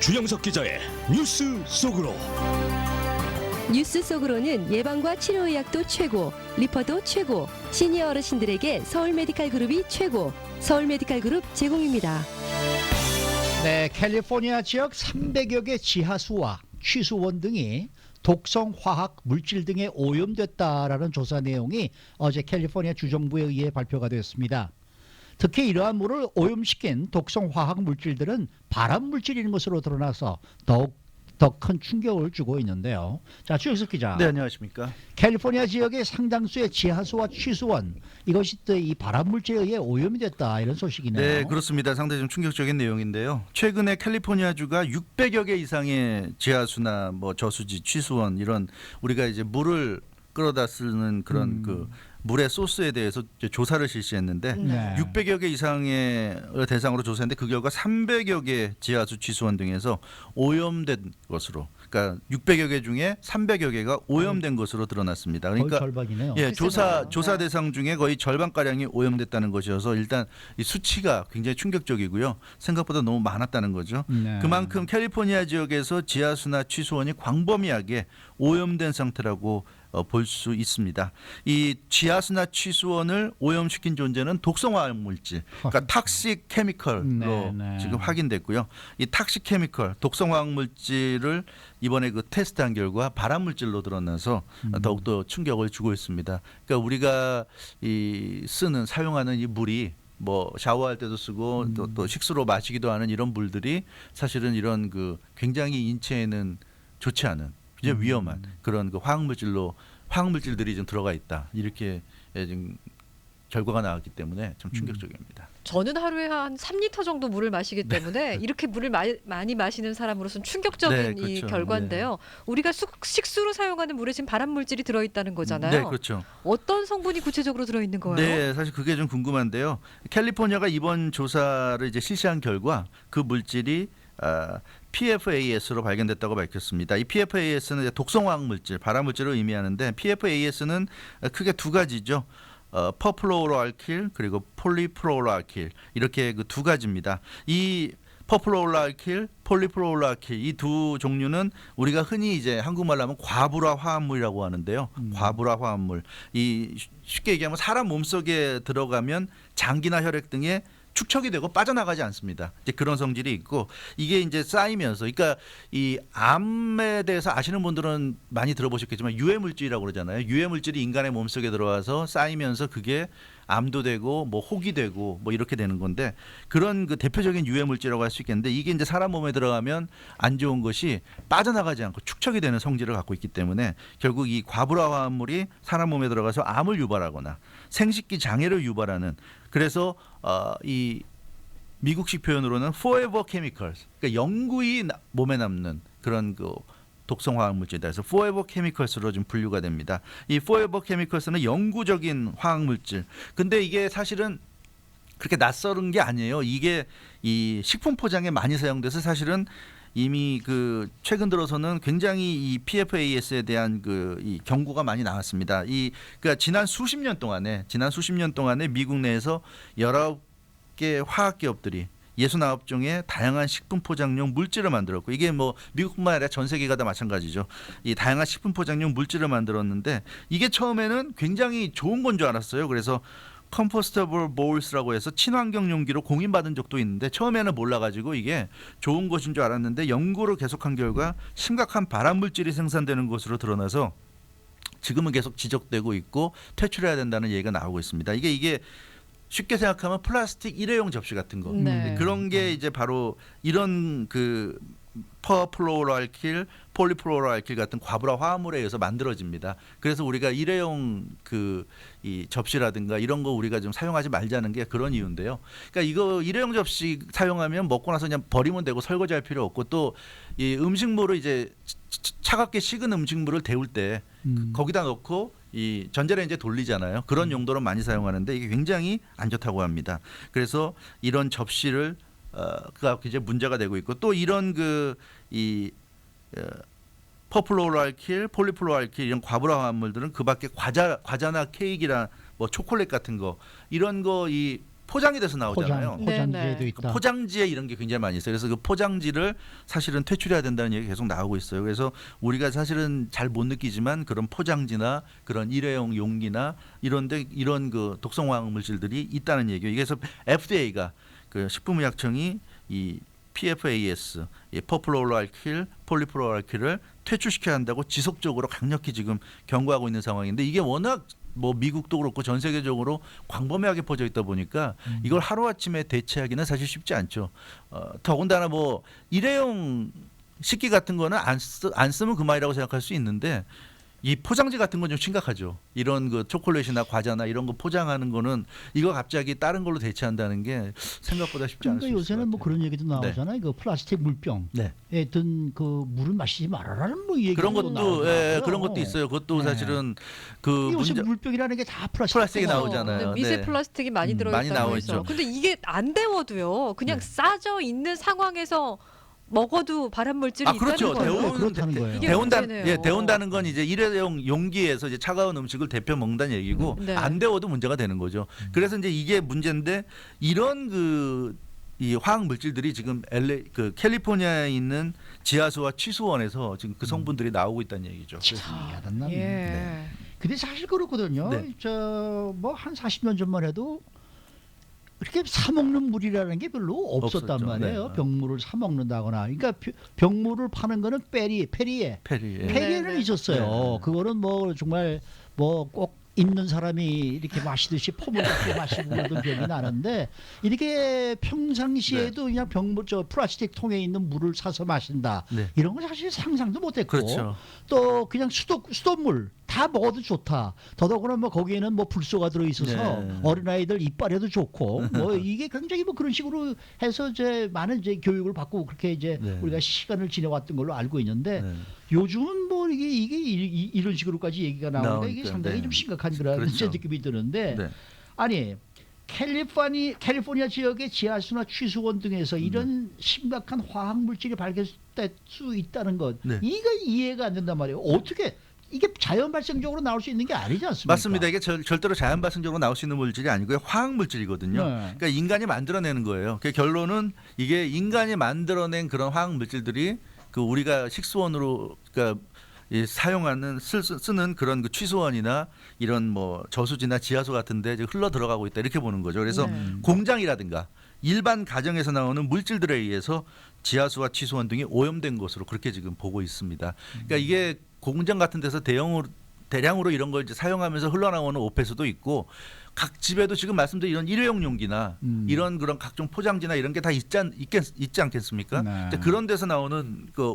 주영석 기자의 뉴스 속으로. 뉴스 속으로는 예방과 치료의학도 최고, 리퍼도 최고, 시니어 어르신들에게 서울 메디칼 그룹이 최고, 서울 메디칼 그룹 제공입니다. 네, 캘리포니아 지역 300여 개 지하수와 취수원 등이 독성 화학 물질 등에 오염됐다라는 조사 내용이 어제 캘리포니아 주정부에 의해 발표가 되었습니다. 특히 이러한 물을 오염시킨 독성 화학 물질들은 발암 물질인 것으로 드러나서 더욱 더 큰 충격을 주고 있는데요. 자, 주영석 기자. 네, 안녕하십니까. 캘리포니아 지역의 상당수의 지하수와 취수원, 이것이 또 이 발암 물질에 의해 오염이 됐다, 이런 소식이네요. 네, 그렇습니다. 상당히 좀 충격적인 내용인데요. 최근에 캘리포니아주가 600여 개 이상의 지하수나 뭐 저수지, 취수원 이런 우리가 이제 물을 끌어다 쓰는 그런 그 물의 소스에 대해서 이제 조사를 실시했는데 네. 600여 개 이상의 대상으로 조사했는데 그 결과 300여 개 지하수 취수원 등에서 오염된 것으로, 그러니까 600여 개 중에 300여 개가 오염된 것으로 드러났습니다. 거의 그러니까 절반이네요. 예, 조사 네. 대상 중에 거의 절반 가량이 오염됐다는 것이어서 일단 이 수치가 굉장히 충격적이고요. 생각보다 너무 많았다는 거죠. 네. 그만큼 캘리포니아 지역에서 지하수나 취수원이 광범위하게 오염된 상태라고 볼 수 있습니다. 이 지하수나 취수원을 오염시킨 존재는 독성화학 물질, 그러니까 탁식 케미컬로 네, 네. 지금 확인됐고요. 이 탁식 케미컬, 독성화학 물질을 이번에 그 테스트한 결과 발암 물질로 드러나서 더욱더 충격을 주고 있습니다. 그러니까 우리가 이 사용하는 이 물이 뭐 샤워할 때도 쓰고 또 식수로 마시기도 하는 이런 물들이 사실은 이런 그 굉장히 인체에는 좋지 않은 굉장히 위험한 그런 그 화학물질들이 좀 들어가 있다, 이렇게 지금 결과가 나왔기 때문에 좀 충격적입니다. 저는 하루에 한 3리터 정도 물을 마시기 때문에 이렇게 물을 많이 마시는 사람으로서는 충격적인 네, 이 그렇죠. 결과인데요. 우리가 식수로 사용하는 물에 지금 발암 물질이 들어있다는 거잖아요. 네, 그렇죠. 어떤 성분이 구체적으로 들어있는 거예요? 네, 사실 그게 좀 궁금한데요. 캘리포니아가 이번 조사를 이제 실시한 결과 그 물질이 PFAS로 발견됐다고 밝혔습니다. 이 PFAS는 이제 독성화학 물질, 발암 물질을 의미하는데 PFAS는 크게 두 가지죠. 퍼플로로알킬 그리고 폴리플로로알킬, 이렇게 그 두 가지입니다. 이 퍼플로로알킬, 폴리플로로알킬 이 두 종류는 우리가 흔히 이제 한국말로 하면 과불화 화합물이라고 하는데요. 과불화 화합물. 이 쉽게 얘기하면 사람 몸속에 들어가면 장기나 혈액 등에 축적이 되고 빠져나가지 않습니다. 이제 그런 성질이 있고, 이게 이제 쌓이면서, 그러니까 이 암에 대해서 아시는 분들은 많이 들어보셨겠지만 유해 물질이라고 그러잖아요. 유해 물질이 인간의 몸속에 들어와서 쌓이면서 그게 암도 되고 뭐 혹이 되고 뭐 이렇게 되는 건데, 그런 그 대표적인 유해 물질이라고 할 수 있겠는데, 이게 이제 사람 몸에 들어가면 안 좋은 것이 빠져나가지 않고 축적이 되는 성질을 갖고 있기 때문에 결국 이 과불화 화합물이 사람 몸에 들어가서 암을 유발하거나 생식기 장애를 유발하는, 그래서 이 미국식 표현으로는 forever chemicals, 그러니까 영구히 몸에 남는 그런 그 독성 화학 물질이다. 그래서 forever chemicals로 좀 분류가 됩니다. 이 forever chemicals는 영구적인 화학 물질. 근데 이게 사실은 그렇게 낯설은 게 아니에요. 이게 이 식품 포장에 많이 사용돼서 사실은 이미 그 최근 들어서는 굉장히 이 PFAS에 대한 그 이 경고가 많이 나왔습니다. 그러니까 지난 수십 년 동안에 미국 내에서 19개 화학 기업들이 69종의 다양한 식품 포장용 물질을 만들었고, 이게 뭐 미국뿐만 아니라 전 세계가 다 마찬가지죠. 이 다양한 식품 포장용 물질을 만들었는데 이게 처음에는 굉장히 좋은 건 줄 알았어요. 그래서 컴포스터블 보울스라고 해서 친환경 용기로 공인받은 적도 있는데, 처음에는 몰라가지고 이게 좋은 것인 줄 알았는데 연구를 계속한 결과 심각한 발암 물질이 생산되는 것으로 드러나서 지금은 계속 지적되고 있고 퇴출해야 된다는 얘기가 나오고 있습니다. 이게 쉽게 생각하면 플라스틱 일회용 접시 같은 거, 네. 그런 게 이제 바로 이런 그 퍼플로로알킬, 폴리플로로알킬 같은 과불화 화합물에 의해서 만들어집니다. 그래서 우리가 일회용 이 접시라든가 이런 거 우리가 좀 사용하지 말자는 게 그런 이유인데요. 그러니까 이거 일회용 접시 사용하면 먹고 나서 그냥 버리면 되고 설거지할 필요 없고, 또 이 음식물을 이제 차갑게 식은 음식물을 데울 때 거기다 넣고 이 전자레인지에 돌리잖아요. 그런 용도로 많이 사용하는데 이게 굉장히 안 좋다고 합니다. 그래서 이런 접시를 그가 이제 문제가 되고 있고, 또 이런 퍼플로로알킬, 폴리플로알킬 이런 과불화 화합물들은 그밖에 과자나 케이크나 뭐 초콜릿 같은 거, 이런 거 이 포장이 돼서 나오잖아요. 포장지에도 네, 있다. 포장지에 이런 게 굉장히 많이 있어요. 그래서 그 포장지를 사실은 퇴출해야 된다는 얘기 계속 나오고 있어요. 그래서 우리가 사실은 잘 못 느끼지만 그런 포장지나 그런 일회용 용기나 이런데 이런 그 독성화학 물질들이 있다는 얘기예요. 그래서 FDA가 그 식품의약청이 이 PFAS, 퍼플로알킬, 폴리플로알킬을 퇴출시켜야 한다고 지속적으로 강력히 지금 경고하고 있는 상황인데 이게 워낙 뭐 미국도 그렇고 전 세계적으로 광범위하게 퍼져 있다 보니까 이걸 하루아침에 대체하기는 사실 쉽지 않죠. 더군다나 뭐 일회용 식기 같은 거는 안 쓰면 그만이라고 생각할 수 있는데 이 포장지 같은 건 좀 심각하죠. 이런 그 초콜릿이나 과자나 이런 거 포장하는 거는 이거 갑자기 다른 걸로 대체한다는 게 생각보다 쉽지 않을 수 그러니까 있을 것 요새는 뭐 같아요. 그런 얘기도 나오잖아요. 그 플라스틱 물병에 네. 든 그 물을 마시지 말아라는 뭐 얘기 그런 것도 그런 것도 있어요. 그것도 네. 사실은 그 요새 문제 물병이라는 게 다 플라스틱이 플라스틱 나오잖아요. 근데 미세 네. 플라스틱이 많이 많이 들어있다고 나와 해서. 있죠. 근데 이게 안 데워도요. 그냥 네. 싸져 있는 상황에서 먹어도 발암 물질이 그렇죠. 있다는 거예요. 그렇다는 거예요. 이게 데운다는 문제네요. 데운다는 건 이제 일회용 용기에서 이제 차가운 음식을 데펴 먹는다는 얘기고 네. 안 데워도 문제가 되는 거죠. 그래서 이제 이게 문제인데 이런 이 화학 물질들이 지금 그 캘리포니아에 있는 지하수와 취수원에서 지금 그 성분들이 나오고 있다는 얘기죠. 희한한 남. 예. 근데 사실 그렇거든요. 네. 저 뭐 한 40년 전만 해도 이렇게 사 먹는 물이라는 게 별로 없었단 없었죠. 말이에요. 네. 병물을 사 먹는다거나. 그러니까 병물을 파는 거는 페리에 페리. 페리에는 네. 있었어요. 네. 그거는 뭐 정말 뭐 꼭 있는 사람이 이렇게 마시듯이 포물같이 마시고 그러던 기억이 나는데 이렇게 평상시에도 그냥 병물 플라스틱 통에 있는 물을 사서 마신다. 네. 이런 건 사실 상상도 못했고 그렇죠. 또 그냥 수돗물 다 먹어도 좋다. 더더구나 뭐 거기에는 뭐 불소가 들어 있어서 네. 어린아이들 이빨에도 좋고 뭐 이게 굉장히 뭐 그런 식으로 해서 이제 많은 이제 교육을 받고 그렇게 이제 네. 우리가 시간을 지내왔던 걸로 알고 있는데 네. 요즘은 뭐 이게 이런 식으로까지 얘기가 나오니까 이게 나오니까, 상당히 네. 좀 심각한 그런 그렇죠. 느낌이 드는데 네. 아니 캘리포니아 지역의 지하수나 취수원 등에서 이런 심각한 화학 물질이 발견될 수 있다는 것 네. 이거 이해가 안 된단 말이에요. 어떻게 이게 자연 발생적으로 나올 수 있는 게 아니지 않습니까? 맞습니다. 이게 절대로 자연 발생적으로 나올 수 있는 물질이 아니고요. 화학 물질이거든요. 네. 그러니까 인간이 만들어내는 거예요. 그 결론은 이게 인간이 만들어낸 그런 화학 물질들이 그 우리가 식수원으로 그러니까 사용하는 쓰는 그런 그 취수원이나 이런 뭐 저수지나 지하수 같은데 흘러 들어가고 있다 이렇게 보는 거죠. 그래서 네. 공장이라든가 일반 가정에서 나오는 물질들에 의해서 지하수와 취수원 등이 오염된 것으로 그렇게 지금 보고 있습니다. 그러니까 이게 공장 같은 데서 대량으로 이런 걸 이제 사용하면서 흘러나오는 오폐수도 있고 각 집에도 지금 말씀드린 이런 일회용 용기나 이런 그런 각종 포장지나 이런 게 다 있지 않겠습니까? 네. 이제 그런 데서 나오는 그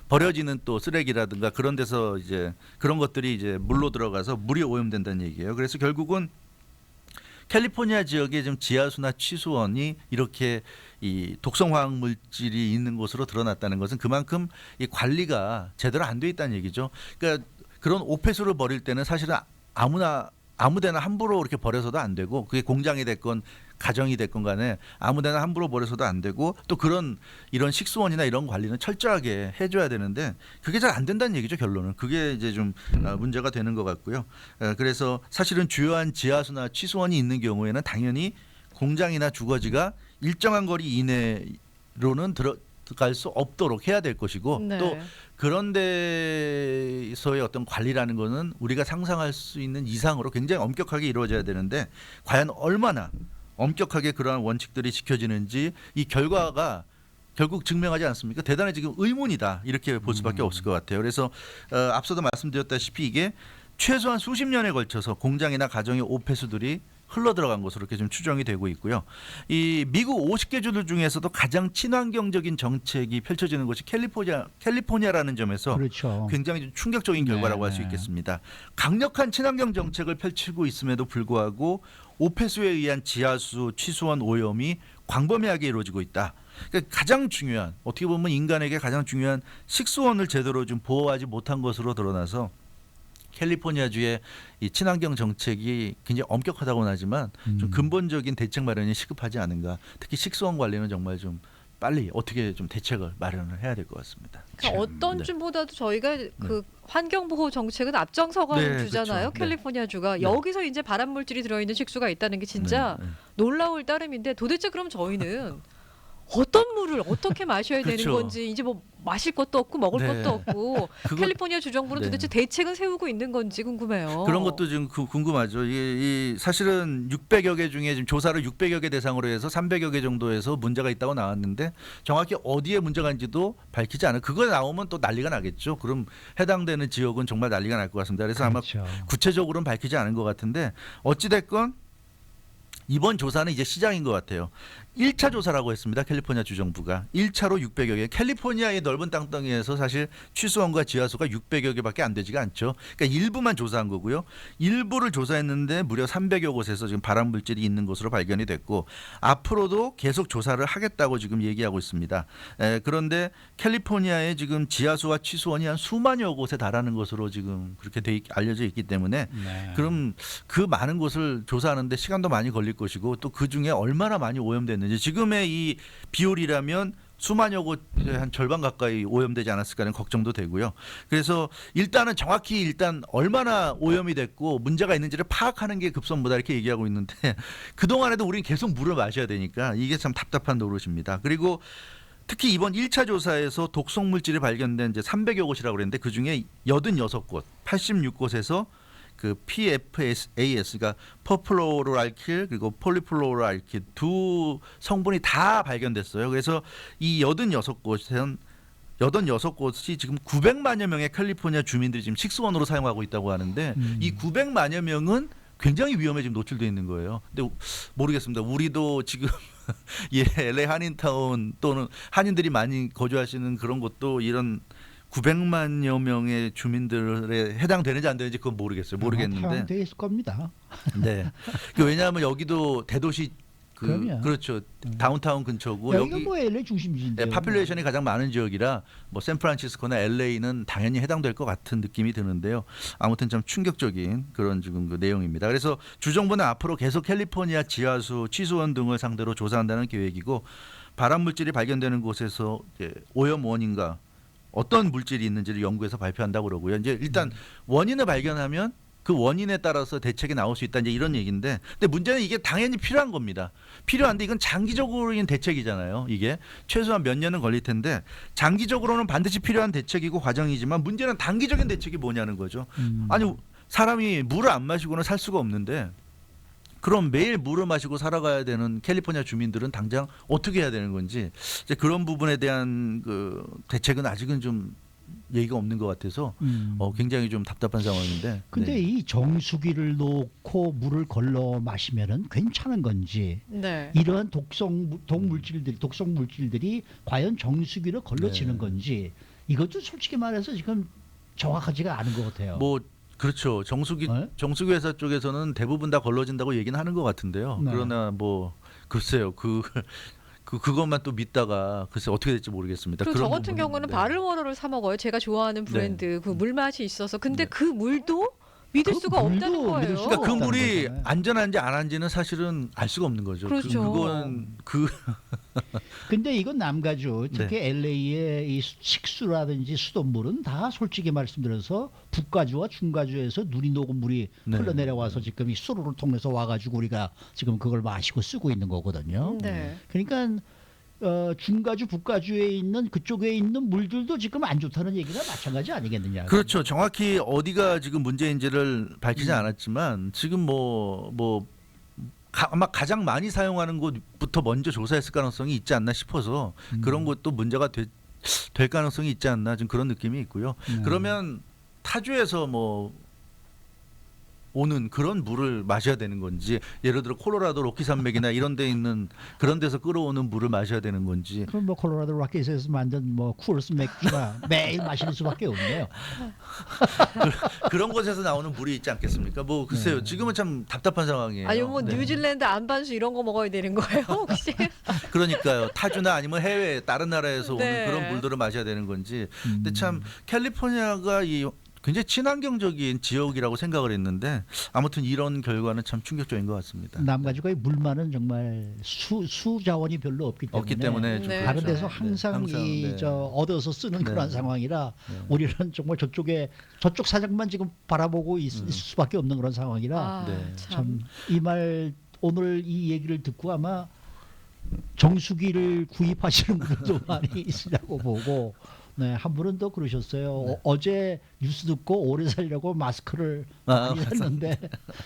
버려지는 또 쓰레기라든가 그런 데서 이제 그런 것들이 이제 물로 들어가서 물이 오염된다는 얘기예요. 그래서 결국은 캘리포니아 지역에 지금 지하수나 취수원이 이렇게 이 독성화학 물질이 있는 곳으로 드러났다는 것은 그만큼 이 관리가 제대로 안 돼 있다는 얘기죠. 그러니까 그런 오폐수를 버릴 때는 사실은 아무데나 함부로 이렇게 버려서도 안 되고 그게 공장이 됐건 가정이 됐건 간에 아무데나 함부로 버려서도 안 되고 또 이런 식수원이나 이런 관리는 철저하게 해줘야 되는데 그게 잘 안 된다는 얘기죠. 결론은 그게 이제 좀 문제가 되는 것 같고요. 그래서 사실은 주요한 지하수나 취수원이 있는 경우에는 당연히 공장이나 주거지가 일정한 거리 이내로는 들어갈 수 없도록 해야 될 것이고 네. 또 그런 데서의 어떤 관리라는 거는 우리가 상상할 수 있는 이상으로 굉장히 엄격하게 이루어져야 되는데 과연 얼마나 엄격하게 그러한 원칙들이 지켜지는지 이 결과가 결국 증명하지 않습니까? 대단히 지금 의문이다 이렇게 볼 수밖에 없을 것 같아요. 그래서 앞서도 말씀드렸다시피 이게 최소한 수십 년에 걸쳐서 공장이나 가정의 오폐수들이 흘러 들어간 것으로 이렇게 좀 추정이 되고 있고요. 이 미국 50개 주들 중에서도 가장 친환경적인 정책이 펼쳐지는 곳이 캘리포니아라는 점에서 그렇죠. 굉장히 좀 충격적인 결과라고 할 수 네. 있겠습니다. 강력한 친환경 정책을 펼치고 있음에도 불구하고 오폐수에 의한 지하수, 취수원 오염이 광범위하게 이루어지고 있다. 그러니까 가장 중요한 어떻게 보면 인간에게 가장 중요한 식수원을 제대로 좀 보호하지 못한 것으로 드러나서 캘리포니아주의 이 친환경 정책이 굉장히 엄격하다고는 하지만 좀 근본적인 대책 마련이 시급하지 않은가. 특히 식수원 관리는 정말 좀 빨리 어떻게 좀 대책을 마련을 해야 될 것 같습니다. 그러니까 어떤 네. 주보다도 저희가 그 환경보호 정책은 앞장서가는 네, 주잖아요. 그렇죠. 캘리포니아 주가 네. 여기서 이제 발암 물질이 들어있는 식수가 있다는 게 진짜 네, 네. 놀라울 따름인데 도대체 그럼 저희는 어떤 물을 어떻게 마셔야 되는 그렇죠. 건지 이제 뭐 마실 것도 없고 먹을 네. 것도 없고 그거- 캘리포니아 주정부는 네. 도대체 대책은 세우고 있는 건지 궁금해요. 그런 것도 지금 궁금하죠. 이 사실은 600여 개 중에 지금 조사를 600여 개 대상으로 해서 300여 개 정도에서 문제가 있다고 나왔는데 정확히 어디에 문제가 있는지도 밝히지 않아요. 그거 나오면 또 난리가 나겠죠. 그럼 해당되는 지역은 정말 난리가 날 것 같습니다. 그래서 그렇죠. 아마 구체적으로는 밝히지 않은 것 같은데 어찌 됐건 이번 조사는 이제 시작인 것 같아요. 1차 조사라고 했습니다. 캘리포니아 주정부가 1차로 600여 개. 캘리포니아의 넓은 땅덩이에서 사실 취수원과 지하수가 600여 개밖에 안 되지가 않죠. 그러니까 일부만 조사한 거고요. 일부를 조사했는데 무려 300여 곳에서 지금 발암 물질이 있는 것으로 발견이 됐고 앞으로도 계속 조사를 하겠다고 지금 얘기하고 있습니다. 그런데 캘리포니아의 지금 지하수와 취수원이 한 수만여 곳에 달하는 것으로 지금 그렇게 알려져 있기 때문에 네. 그럼 그 많은 곳을 조사하는데 시간도 많이 걸릴 것이고 또 그 중에 얼마나 많이 오염됐는지 지금의 이 비율이라면 수만여 곳에 한 절반 가까이 오염되지 않았을까 하는 걱정도 되고요. 그래서 일단은 정확히 일단 얼마나 오염이 됐고 문제가 있는지를 파악하는 게 급선무다 이렇게 얘기하고 있는데 그동안에도 우리는 계속 물을 마셔야 되니까 이게 참 답답한 노릇입니다. 그리고 특히 이번 1차 조사에서 독성 물질이 발견된 이제 300여 곳이라고 그랬는데 그중에 86곳, 86곳에서 그 PFAS, 그러니까 퍼플로로알킬 그리고 폴리플로로알킬 두 성분이 다 발견됐어요. 그래서 이 86곳은 86곳이 지금 900만여 명의 캘리포니아 주민들이 지금 식수원으로 사용하고 있다고 하는데 이 900만여 명은 굉장히 위험에 지금 노출돼 있는 거예요. 근데 모르겠습니다. 우리도 지금 예, LA 한인타운 또는 한인들이 많이 거주하시는 그런 곳도 이런 900만여 명의 주민들에 해당되는지 안 되는지 그건 모르겠는데. 돼 있을 겁니다. 네. 왜냐하면 여기도 대도시 그럼요. 그렇죠. 다운타운 근처고 여기가 여기 뭐 LA 중심지인데. 파퓰레이션이 가장 많은 지역이라 뭐 샌프란시스코나 LA는 당연히 해당될 것 같은 느낌이 드는데요. 아무튼 좀 충격적인 그런 지금 그 내용입니다. 그래서 주정부는 앞으로 계속 캘리포니아 지하수, 취수원 등을 상대로 조사한다는 계획이고 발암 물질이 발견되는 곳에서 이제 오염 원인과 어떤 물질이 있는지를 연구해서 발표한다고 그러고요. 이제 일단 원인을 발견하면 그 원인에 따라서 대책이 나올 수 있다 이제 이런 얘기인데, 근데 문제는 이게 당연히 필요한 겁니다. 필요한데 이건 장기적으로인 대책이잖아요. 이게 최소한 몇 년은 걸릴 텐데 장기적으로는 반드시 필요한 대책이고 과정이지만 문제는 단기적인 대책이 뭐냐는 거죠. 아니 사람이 물을 안 마시고는 살 수가 없는데 그럼 매일 물을 마시고 살아가야 되는 캘리포니아 주민들은 당장 어떻게 해야 되는 건지 이제 그런 부분에 대한 그 대책은 아직은 좀 얘기가 없는 것 같아서 굉장히 좀 답답한 상황인데. 근데 네. 이 정수기를 놓고 물을 걸러 마시면은 괜찮은 건지 네. 이러한 독성 물질들이 과연 정수기를 걸러지는 네. 건지 이것도 솔직히 말해서 지금 정확하지가 않은 것 같아요. 뭐 그렇죠. 정수기 회사 쪽에서는 대부분 다 걸러진다고 얘기는 하는 것 같은데요. 네. 그러나 뭐 글쎄요. 그것만 또 믿다가 글쎄 어떻게 될지 모르겠습니다. 그리고 저 그런 같은 부분은, 경우는 네. 바를워터를 사 먹어요. 제가 좋아하는 브랜드 그 물 맛이 있어서. 근데 네. 그 물도 믿을 그 수가 물도 없다는 거예요. 믿을 수가 그러니까 그 없다는 물이 거잖아요. 안전한지 안 한지는 사실은 알 수가 없는 거죠. 그렇죠. 그건 근데 이건 남가주 특히 네. LA의 이 식수라든지 수돗물은 다 솔직히 말씀드려서 북가주와 중가주에서 눈이 녹은 물이 네. 흘러내려와서 지금 이 수로를 통해서 와가지고 우리가 지금 그걸 마시고 쓰고 있는 거거든요. 네. 그러니까 중가주 북가주에 있는 그쪽에 있는 물들도 지금 안 좋다는 얘기가 마찬가지 아니겠느냐. 그렇죠. 정확히 어디가 지금 문제인지를 밝히지 않았지만 지금 아마 가장 많이 사용하는 곳부터 먼저 조사했을 가능성이 있지 않나 싶어서 그런 것도 문제가 될 가능성이 있지 않나 지금 그런 느낌이 있고요. 그러면 타주에서 오는 그런 물을 마셔야 되는 건지, 예를 들어 콜로라도 로키 산맥이나 이런 데 있는 그런 데서 끌어오는 물을 마셔야 되는 건지. 그럼 콜로라도 락키에서 만든 쿠얼스 맥주가 매일 마실 수밖에 없네요. 그런 곳에서 나오는 물이 있지 않겠습니까? 글쎄요. 지금은 참 답답한 상황이에요. 아니 뭐 네. 뉴질랜드 안반수 이런 거 먹어야 되는 거예요 혹시? 그러니까요. 타주나 아니면 해외 다른 나라에서 네. 오는 그런 물들을 마셔야 되는 건지. 근데 참 캘리포니아가 이 굉장히 친환경적인 지역이라고 생각을 했는데 아무튼 이런 결과는 참 충격적인 것 같습니다. 남가주가 물만은 정말 수 자원이 별로 없기 때문에 네. 좀 다른 그렇죠. 데서 항상 이 네. 저 얻어서 쓰는 네. 그런 상황이라 네. 우리는 정말 저쪽 사장만 지금 바라보고 있을 수밖에 없는 그런 상황이라 아, 네. 참. 참 이 말 오늘 이 얘기를 듣고 아마 정수기를 구입하시는 분들도 많이 있으라고 보고 네, 한 분은 또 그러셨어요. 네. 어제 뉴스 듣고 오래 살려고 마스크를 아, 많이 샀는데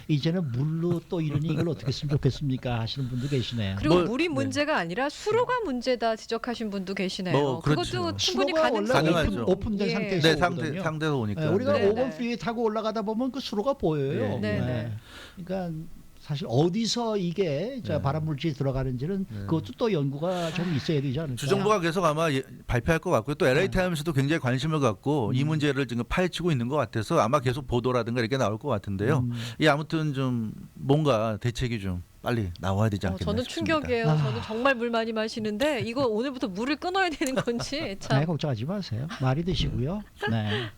이제는 물로 또 이러니 이걸 어떻게 했으면 좋겠습니까 하시는 분도 계시네요. 그리고 뭐, 물이 네. 문제가 아니라 수로가 문제다 지적하신 분도 계시네요. 뭐, 그렇죠. 그것도 충분히 수로가 원래 가능하죠. 오픈된 예. 상태에서 네, 오거든요. 상대에서 오니까. 네, 우리가 네, 5번 네. 프리에 타고 올라가다 보면 그 수로가 보여요. 네. 네. 그러니까 사실 어디서 이게 네. 발암 물질이 들어가는지는 네. 그것도 또 연구가 좀 있어야 되지 않을까. 주정부가 계속 아마 발표할 것 같고요. 또 LA 네. 타임스도 굉장히 관심을 갖고 이 문제를 지금 파헤치고 있는 것 같아서 아마 계속 보도라든가 이렇게 나올 것 같은데요. 이 아무튼 좀 뭔가 대책이 좀 빨리 나와야 되지 않겠나 저는 싶습니다. 충격이에요. 아. 저는 정말 물 많이 마시는데 이거 오늘부터 물을 끊어야 되는 건지 참. 네, 걱정하지 마세요. 많이 드시고요. 네.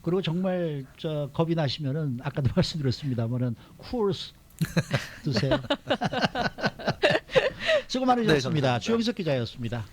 그리고 정말 겁이 나시면은 아까도 말씀드렸습니다만은 쿠얼스 드세요. 수고 많으셨습니다. 네, 감사합니다. 주영석 기자였습니다.